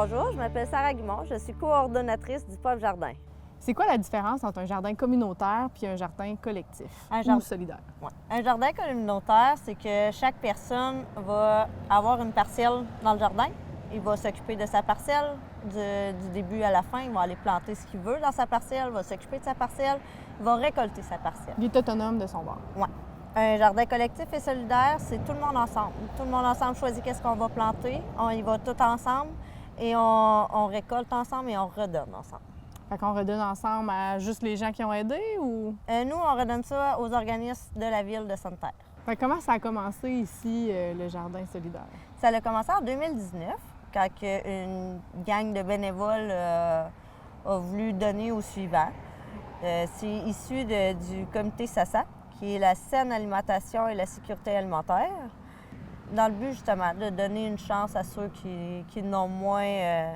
Bonjour, je m'appelle Sarah Guimond, je suis coordonnatrice du Pop Jardin. C'est quoi la différence entre un jardin communautaire puis un jardin collectif ou solidaire? Ouais. Un jardin communautaire, c'est que chaque personne va avoir une parcelle dans le jardin. Il va s'occuper de sa parcelle du début à la fin. Il va aller planter ce qu'il veut dans sa parcelle, il va s'occuper de sa parcelle, il va récolter sa parcelle. Il est autonome de son bord. Oui. Un jardin collectif et solidaire, c'est tout le monde ensemble. Tout le monde ensemble choisit qu'est-ce qu'on va planter. On y va tout ensemble et on récolte ensemble et on redonne ensemble. Fait qu'on redonne ensemble à juste les gens qui ont aidé ou? Nous, on redonne ça aux organismes de la ville de Sainte-Terre. Fait comment ça a commencé ici, le jardin solidaire? Ça a commencé en 2019, quand une gang de bénévoles a voulu donner au suivant. C'est issu du comité SASA, qui est la saine alimentation et la sécurité alimentaire, dans le but justement de donner une chance à ceux qui n'ont moins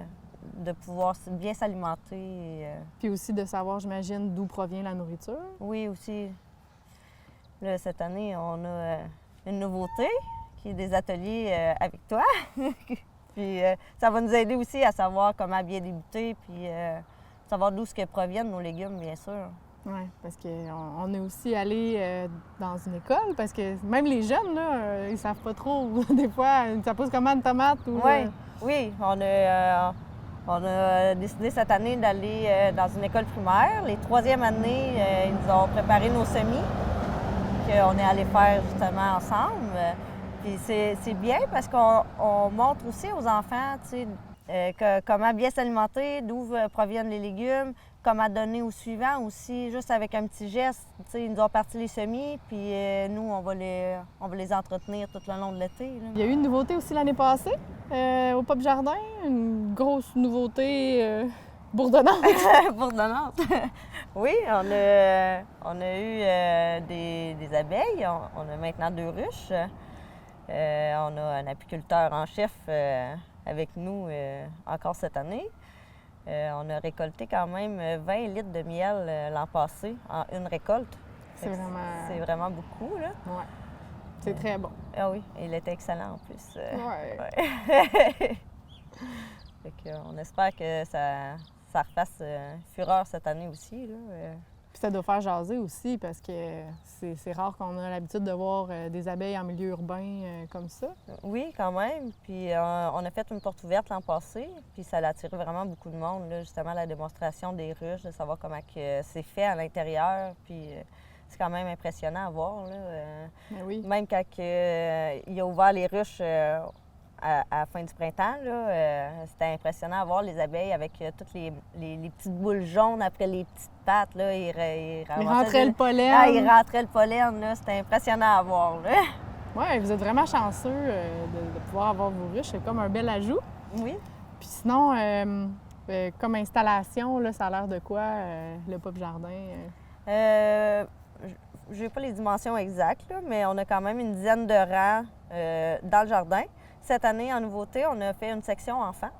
de pouvoir bien s'alimenter. Puis aussi de savoir, j'imagine, d'où provient la nourriture. Oui, aussi. Là, cette année, on a une nouveauté, qui est des ateliers avec toi. Puis ça va nous aider aussi à savoir comment bien débuter, puis savoir d'où proviennent nos légumes, bien sûr. Oui, parce qu'on est aussi allé dans une école, parce que même les jeunes, là, ils savent pas trop. Des fois, ça pousse comment une tomate ou... Oui, on a décidé cette année d'aller dans une école primaire. Les troisièmes années, ils nous ont préparé nos semis qu'on est allé faire justement ensemble. Puis c'est bien parce qu'on montre aussi aux enfants, tu sais, comment bien s'alimenter, d'où proviennent les légumes, comment donner au suivant aussi, juste avec un petit geste. Tu sais, ils nous ont parti les semis, puis nous, on va les entretenir tout le long de l'été. Il y a eu une nouveauté aussi l'année passée au Pop Jardin, une grosse nouveauté bourdonnante. Bourdonnante. Oui, on a eu des abeilles. On a maintenant 2 ruches. On a un apiculteur en chef avec nous encore cette année. On a récolté quand même 20 litres de miel l'an passé en une récolte. C'est vraiment beaucoup, là. Oui. C'est très bon. Ah oui, il était excellent en plus. Ouais. On espère que ça refasse fureur cette année aussi, là. Puis ça doit faire jaser aussi parce que c'est rare qu'on a l'habitude de voir des abeilles en milieu urbain comme ça. Oui, quand même. Puis on a fait une porte ouverte l'an passé, puis ça a attiré vraiment beaucoup de monde, là, justement la démonstration des ruches, de savoir comment c'est fait à l'intérieur. Puis c'est quand même impressionnant à voir, là. Oui. Même quand il a ouvert les ruches à la fin du printemps, là, c'était impressionnant à voir les abeilles avec toutes les petites boules jaunes après les petites pattes. Là, ils rentraient le pollen. Ah, ils rentraient le pollen. Là, c'était impressionnant à voir. Oui, vous êtes vraiment chanceux de pouvoir avoir vos ruches. C'est comme un bel ajout. Oui. Puis sinon, comme installation, là, ça a l'air de quoi, le Pop Jardin? Je n'ai pas les dimensions exactes, là, mais on a quand même une dizaine de rangs dans le jardin. Cette année, en nouveauté, on a fait une section enfants.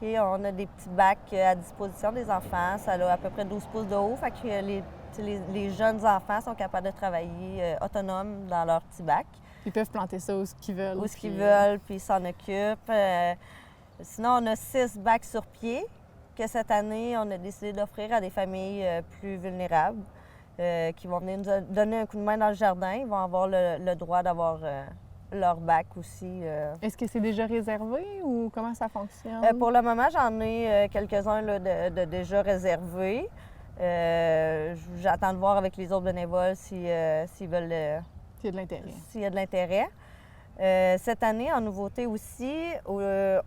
On a des petits bacs à disposition des enfants. Ça a à peu près 12 pouces de haut. Fait que les jeunes enfants sont capables de travailler autonomes dans leurs petits bacs. Ils peuvent planter ça où qu'ils veulent. Où qu'ils veulent, puis ils s'en occupent. Sinon, on a 6 bacs sur pied que cette année, on a décidé d'offrir à des familles plus vulnérables qui vont venir nous donner un coup de main dans le jardin. Ils vont avoir le droit d'avoir leur bac aussi. Est-ce que c'est déjà réservé ou comment ça fonctionne? Pour le moment, j'en ai quelques-uns là, de déjà réservés. J'attends de voir avec les autres bénévoles s'ils veulent... S'il y a de l'intérêt. S'il y a de l'intérêt. Cette année, en nouveauté aussi,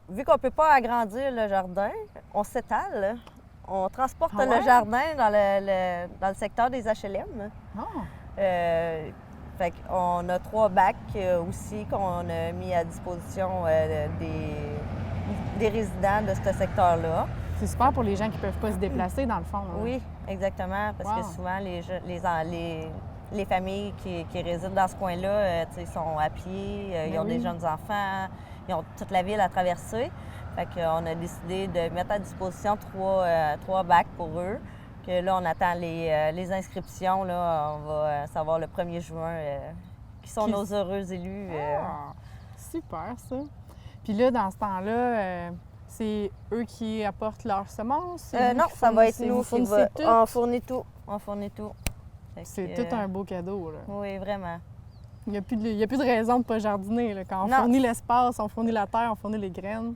vu qu'on ne peut pas agrandir le jardin, on s'étale. On transporte le jardin dans le secteur des HLM. Fait qu'on a 3 bacs aussi qu'on a mis à disposition des résidents de ce secteur-là. C'est super pour les gens qui ne peuvent pas se déplacer, dans le fond. Hein? Oui, exactement, parce que souvent, les familles qui résident dans ce coin-là, ils sont à pied, ils ont des jeunes enfants, ils ont toute la ville à traverser. Fait qu'on a décidé de mettre à disposition 3 bacs pour eux. Que là, on attend les inscriptions. Là, on va savoir le 1er juin qui sont nos heureux élus. Super, ça. Puis là, dans ce temps-là, c'est eux qui apportent leurs semences? Non, ça va être nous vous qui fournissez tout? On fournit tout. On fournit tout. C'est tout un beau cadeau, là. Oui, vraiment. Il n'y a plus de raison de ne pas jardiner, là. Quand on Non. fournit l'espace, on fournit la terre, on fournit les graines.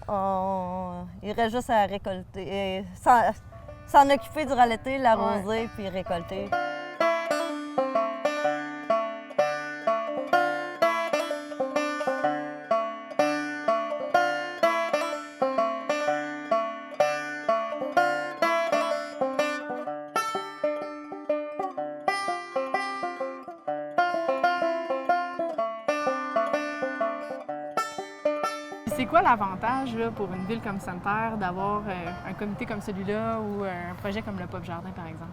Il reste juste à récolter. S'en occuper durant l'été, l'arroser, puis récolter. C'est quoi l'avantage là, pour une ville comme Sainte-Terre d'avoir un comité comme celui-là ou un projet comme le Pop Jardin, par exemple?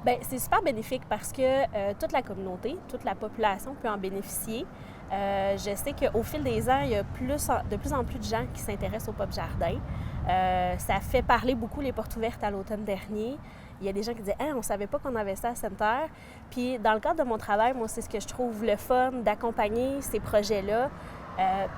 Bien, c'est super bénéfique parce que toute la communauté, toute la population peut en bénéficier. Je sais qu'au fil des ans, il y a de plus en plus de gens qui s'intéressent au Pop Jardin. Ça fait parler beaucoup les portes ouvertes à l'automne dernier. Il y a des gens qui disaient on ne savait pas qu'on avait ça à Sainte-Terre. Puis dans le cadre de mon travail, moi, c'est ce que je trouve le fun d'accompagner ces projets-là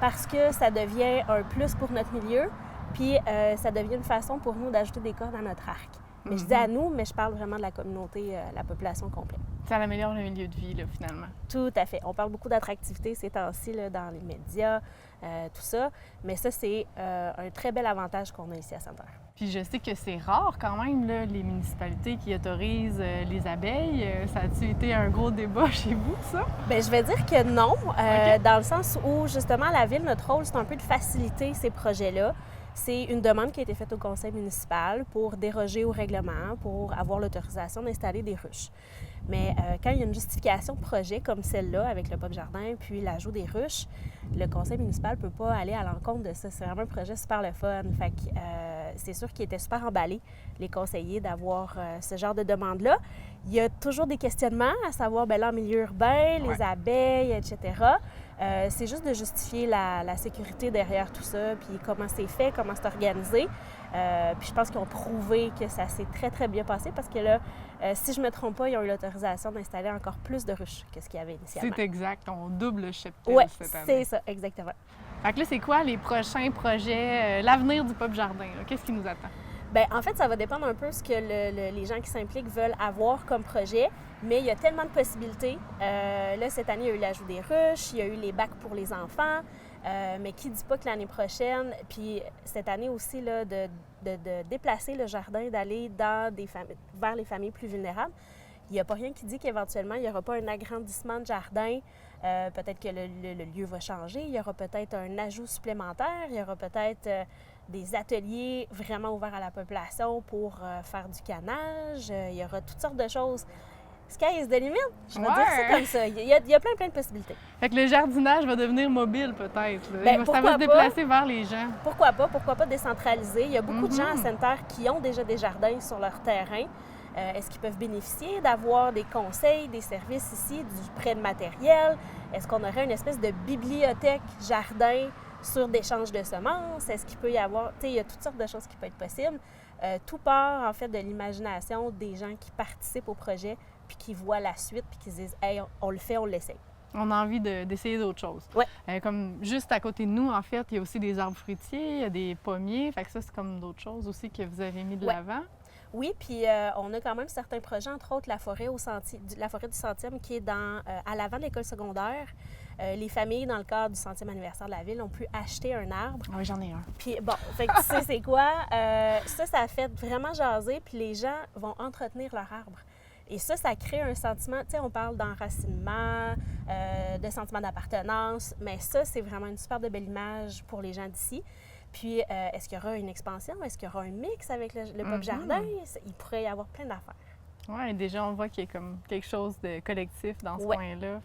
parce que ça devient un plus pour notre milieu, puis ça devient une façon pour nous d'ajouter des cordes à notre arc. Mais je dis à nous, mais je parle vraiment de la communauté, la population complète. Ça améliore le milieu de vie, là, finalement. Tout à fait. On parle beaucoup d'attractivité ces temps-ci là, dans les médias, tout ça. Mais ça, c'est un très bel avantage qu'on a ici à Sainte-Terre. Puis je sais que c'est rare quand même, là, les municipalités qui autorisent les abeilles. Ça a-tu été un gros débat chez vous, ça? Bien, je vais dire que non, OK. dans le sens où, justement, la Ville, notre rôle, c'est un peu de faciliter ces projets-là. C'est une demande qui a été faite au conseil municipal pour déroger au règlement, pour avoir l'autorisation d'installer des ruches. Mais quand il y a une justification de projet comme celle-là, avec le Pop Jardin, puis l'ajout des ruches, le conseil municipal ne peut pas aller à l'encontre de ça. C'est vraiment un projet super le fun. Fait que c'est sûr qu'ils étaient super emballés, les conseillers, d'avoir ce genre de demande-là. Il y a toujours des questionnements, à savoir, bien là, en milieu urbain, les abeilles, etc. C'est juste de justifier la sécurité derrière tout ça, puis comment c'est fait, comment c'est organisé. Puis je pense qu'ils ont prouvé que ça s'est très, très bien passé parce que là, si je ne me trompe pas, ils ont eu l'autorisation d'installer encore plus de ruches que ce qu'il y avait initialement. C'est exact. On double le cheptel Oui, cette année. c'est ça, exactement. Fait que là, c'est quoi les prochains projets, l'avenir du Pop Jardin? Là? Qu'est-ce qui nous attend? Bien, en fait, ça va dépendre un peu de ce que les gens qui s'impliquent veulent avoir comme projet, mais il y a tellement de possibilités. Là, cette année, il y a eu l'ajout des ruches, il y a eu les bacs pour les enfants, mais qui ne dit pas que l'année prochaine, puis cette année aussi, là, de déplacer le jardin, d'aller vers les familles plus vulnérables. Il n'y a pas rien qui dit qu'éventuellement, il n'y aura pas un agrandissement de jardin. Peut-être que le lieu va changer. Il y aura peut-être un ajout supplémentaire. Il y aura peut-être des ateliers vraiment ouverts à la population pour faire du canage. Il y aura toutes sortes de choses. Sky is the limit, je vais dire ça comme ça. Il y a plein de possibilités. Fait que le jardinage va devenir mobile, peut-être. Là. Bien, Ça va se déplacer vers les gens. Pourquoi pas décentraliser? Il y a beaucoup de gens à Sainte-Terre qui ont déjà des jardins sur leur terrain. Est-ce qu'ils peuvent bénéficier d'avoir des conseils, des services ici, du prêt de matériel? Est-ce qu'on aurait une espèce de bibliothèque jardin sur d'échange de semences? Est-ce qu'il peut y avoir... Tu sais, il y a toutes sortes de choses qui peuvent être possibles. Tout part, en fait, de l'imagination des gens qui participent au projet puis qui voient la suite puis qui se disent « Hey, on le fait, on l'essaye ». On a envie d'essayer d'autres choses. Ouais. Comme juste à côté de nous, en fait, il y a aussi des arbres fruitiers, il y a des pommiers. Fait que ça, c'est comme d'autres choses aussi que vous avez mis de l'avant. Oui, puis on a quand même certains projets, entre autres la forêt du Centième qui est à l'avant de l'école secondaire. Les familles, dans le cadre du 100e anniversaire de la ville, ont pu acheter un arbre. Oui, j'en ai un. Puis bon, fait que tu sais c'est quoi? Ça a fait vraiment jaser, puis les gens vont entretenir leur arbre. Et ça crée un sentiment, tu sais, on parle d'enracinement, de sentiment d'appartenance, mais ça, c'est vraiment une super belle image pour les gens d'ici. Puis, est-ce qu'il y aura une expansion? Est-ce qu'il y aura un mix avec le Pop Jardin? Il pourrait y avoir plein d'affaires. Oui, déjà, on voit qu'il y a comme quelque chose de collectif dans ce coin-là.